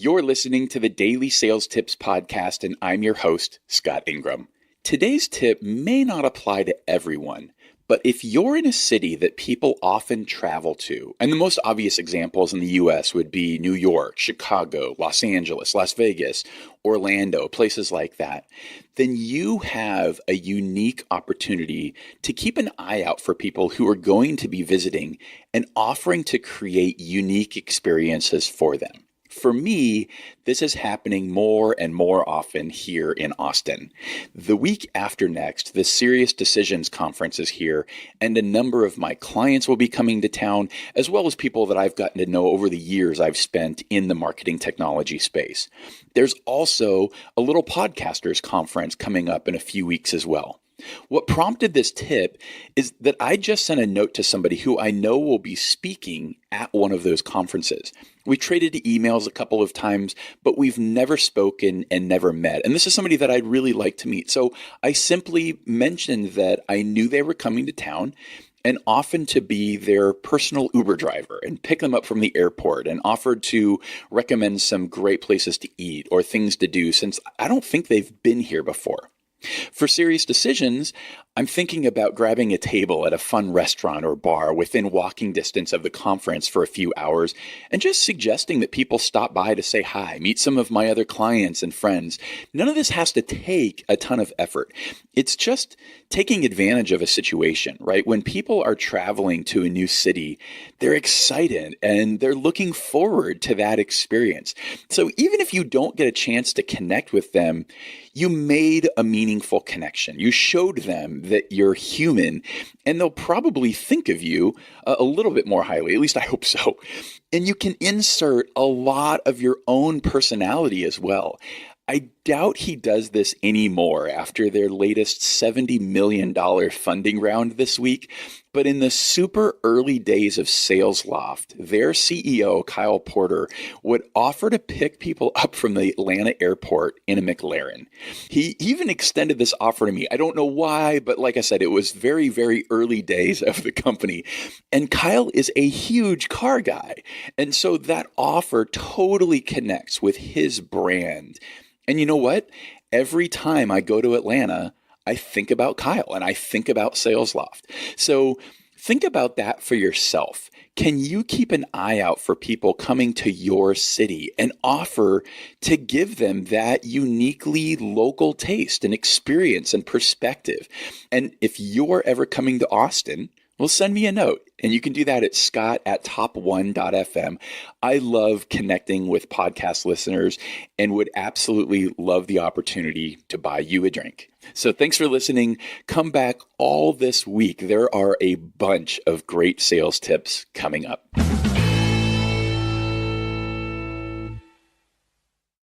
You're listening to the Daily Sales Tips Podcast, and I'm your host, Scott Ingram. Today's tip may not apply to everyone, but if you're in a city that people often travel to, and the most obvious examples in the US would be New York, Chicago, Los Angeles, Las Vegas, Orlando, places like that, then you have a unique opportunity to keep an eye out for people who are going to be visiting and offering to create unique experiences for them. For me, this is happening more and more often here in Austin. The week after next, the Serious Decisions Conference is here, and a number of my clients will be coming to town, as well as people that I've gotten to know over the years I've spent in the marketing technology space. There's also a little podcasters conference coming up in a few weeks as well. What prompted this tip is that I just sent a note to somebody who I know will be speaking at one of those conferences. We traded emails a couple of times, but we've never spoken and never met. And this is somebody that I'd really like to meet. So I simply mentioned that I knew they were coming to town and often to be their personal Uber driver and pick them up from the airport, and offered to recommend some great places to eat or things to do since I don't think they've been here before. For Serious Decisions, I'm thinking about grabbing a table at a fun restaurant or bar within walking distance of the conference for a few hours and just suggesting that people stop by to say hi, meet some of my other clients and friends. None of this has to take a ton of effort. It's just taking advantage of a situation, right? When people are traveling to a new city, they're excited and they're looking forward to that experience. So even if you don't get a chance to connect with them, you made a meaningful connection. You showed them that you're human, and they'll probably think of you a little bit more highly. At least I hope so. And you can insert a lot of your own personality as well. I doubt he does this anymore after their latest $70 million funding round this week. But in the super early days of SalesLoft, their CEO, Kyle Porter, would offer to pick people up from the Atlanta airport in a McLaren. He even extended this offer to me. I don't know why, but like I said, it was very, very early days of the company. And Kyle is a huge car guy. And so that offer totally connects with his brand. And you know what? Every time I go to Atlanta, I think about Kyle and I think about SalesLoft. So think about that for yourself. Can you keep an eye out for people coming to your city and offer to give them that uniquely local taste and experience and perspective? And if you're ever coming to Austin, well, send me a note, and you can do that at scott@top1.fm. I love connecting with podcast listeners and would absolutely love the opportunity to buy you a drink. So thanks for listening. Come back all this week. There are a bunch of great sales tips coming up.